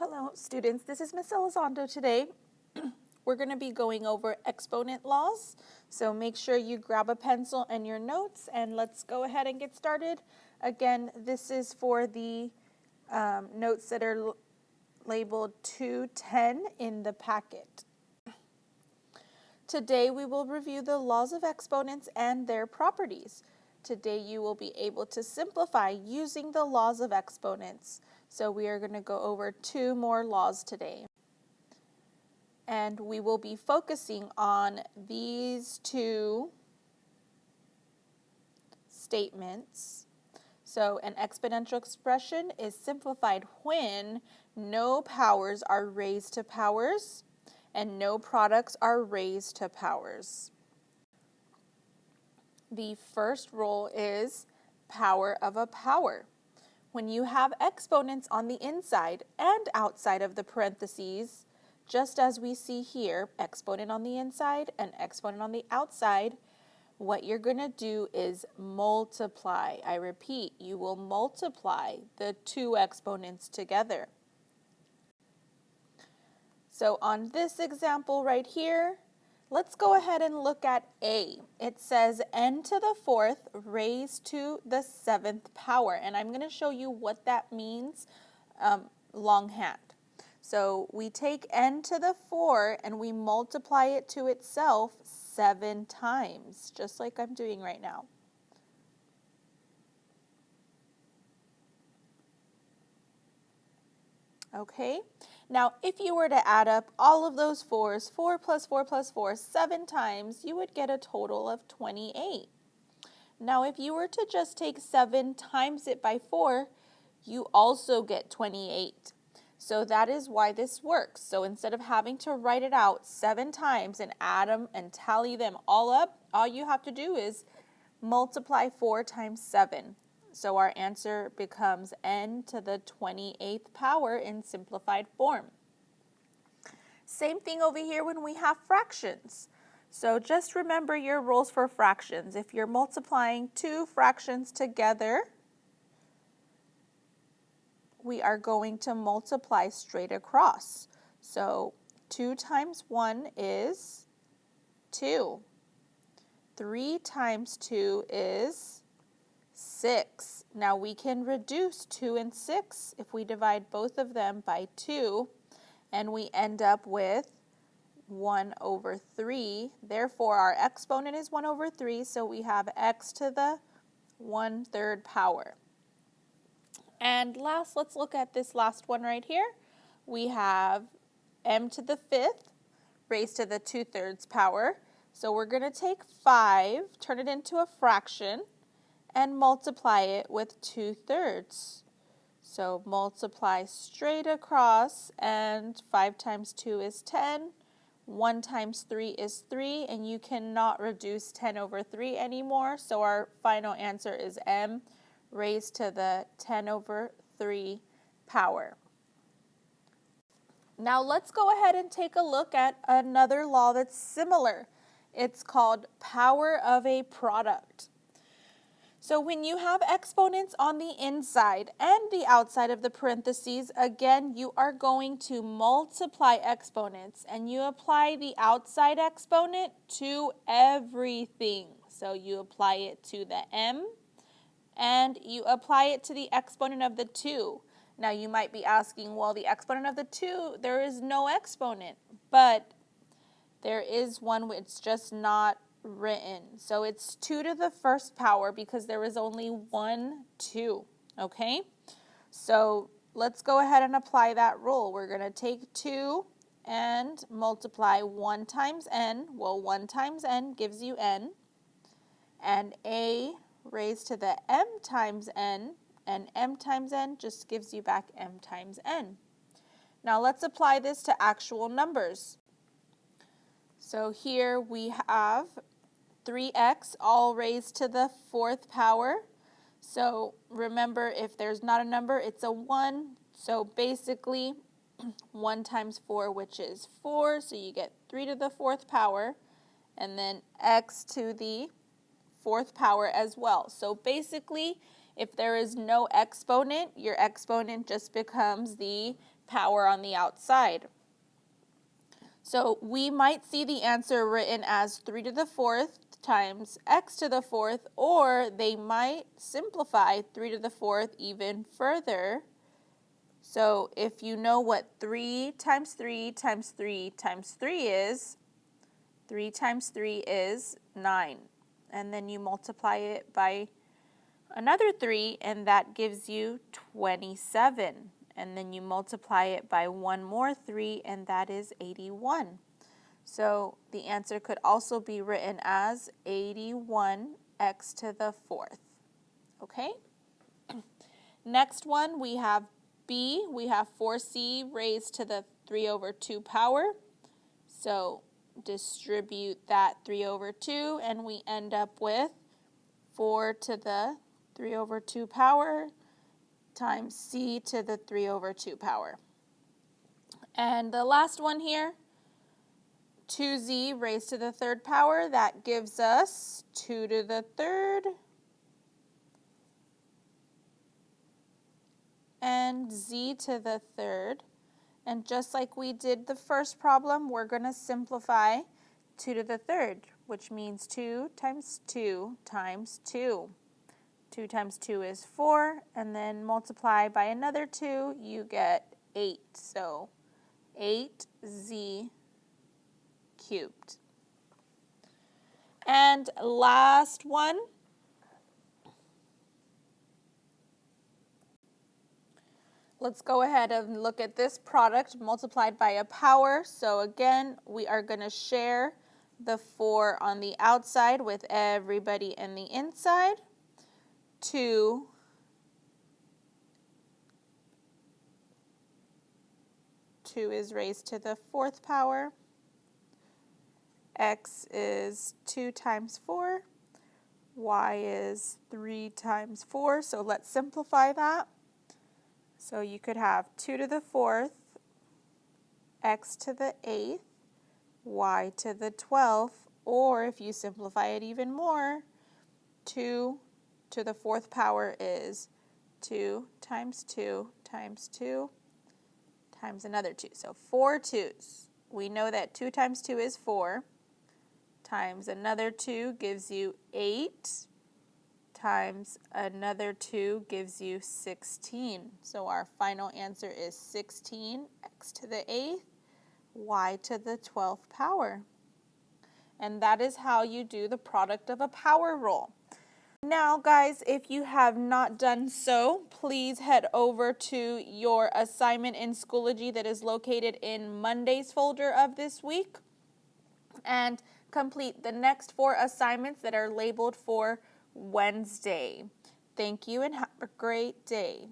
Hello students, this is Ms. Elizondo today. We're going to be going over exponent laws, so make sure you grab a pencil and your notes and let's go ahead and get started. Again, this is for the notes that are labeled 210 in the packet. Today we will review the laws of exponents and their properties. Today you will be able to simplify using the laws of exponents. So we are going to go over two more laws today. And we will be focusing on these two statements. So an exponential expression is simplified when no powers are raised to powers and no products are raised to powers. The first rule is power of a power. When you have exponents on the inside and outside of the parentheses, just as we see here, exponent on the inside and exponent on the outside, what you're going to do is multiply. I repeat, you will multiply the two exponents together. So on this example right here, let's go ahead and look at A. It says n to the fourth raised to the seventh power. And I'm going to show you what that means longhand. So we take n to the 4 and we multiply it to itself 7 times, just like I'm doing right now. Okay, now if you were to add up all of those 4s, 4 plus 4 plus 4, 7 times, you would get a total of 28. Now if you were to just take 7 times it by 4, you also get 28. So that is why this works. So instead of having to write it out 7 times and add them and tally them all up, all you have to do is multiply 4 times 7. So our answer becomes n to the 28th power in simplified form. Same thing over here when we have fractions. So just remember your rules for fractions. If you're multiplying two fractions together, we are going to multiply straight across. So 2 times 1 is 2. 3 times 2 is 6. Now we can reduce 2 and 6 if we divide both of them by 2, and we end up with 1 over 3. Therefore, our exponent is 1 over 3, so we have x to the 1/3 power. And last, let's look at this last one right here. We have m to the 5th raised to the 2/3 power. So we're going to take 5, turn it into a fraction, and multiply it with 2/3. So multiply straight across, and 5 times 2 is 10. 1 times 3 is 3, and you cannot reduce 10 over 3 anymore. So our final answer is m raised to the 10 over 3 power. Now let's go ahead and take a look at another law that's similar. It's called power of a product. So when you have exponents on the inside and the outside of the parentheses, again, you are going to multiply exponents and you apply the outside exponent to everything. So you apply it to the m, and you apply it to the exponent of the 2. Now you might be asking, well, the exponent of the 2, there is no exponent, but there is one which just not written. So it's 2 to the 1st power because there is only 1 2, okay? So let's go ahead and apply that rule. We're going to take 2 and multiply 1 times n. Well, 1 times n gives you n, and a raised to the m times n, and m times n just gives you back m times n. Now let's apply this to actual numbers. So here we have 3x all raised to the 4th power. So remember, if there's not a number, it's a 1. So basically 1 times 4, which is 4, so you get 3 to the 4th power, and then x to the 4th power as well. So basically, If there is no exponent, your exponent just becomes the power on the outside. So we might see the answer written as 3 to the 4th times x to the 4th, or they might simplify 3 to the 4th even further. So if you know what 3 times 3 times 3 times 3 is, 3 times 3 is 9. And then you multiply it by another 3, and that gives you 27. And then you multiply it by one more 3, and that is 81. So the answer could also be written as 81x to the 4th. Okay? Next one, we have B. We have 4c raised to the 3 over 2 power. So distribute that 3 over 2, and we end up with 4 to the 3 over 2 power times c to the 3 over 2 power. And the last one here, 2z raised to the 3rd power, that gives us 2 to the 3rd and z to the 3rd. And just like we did the first problem, we're going to simplify 2 to the 3rd, which means 2 times 2 times 2. 2 times 2 is 4, and then multiply by another 2, you get 8. So 8z cubed. And last one. Let's go ahead and look at this product multiplied by a power. So again, we are going to share the 4 on the outside with everybody in the inside. 2 is raised to the 4th power. X is 2 times 4. Y is 3 times 4. So let's simplify that. So you could have 2 to the 4th, x to the 8th, y to the 12th, or if you simplify it even more, 2 to the 4th power is 2 times 2 times 2 times another 2. So 4 2's. We know that 2 times 2 is 4, times another 2 gives you 8, times another 2 gives you 16. So our final answer is 16, x to the 8th, y to the 12th power. And that is how you do the product of a power rule. Now, guys, if you have not done so, please head over to your assignment in Schoology that is located in Monday's folder of this week and complete the next 4 assignments that are labeled for Wednesday. Thank you and have a great day.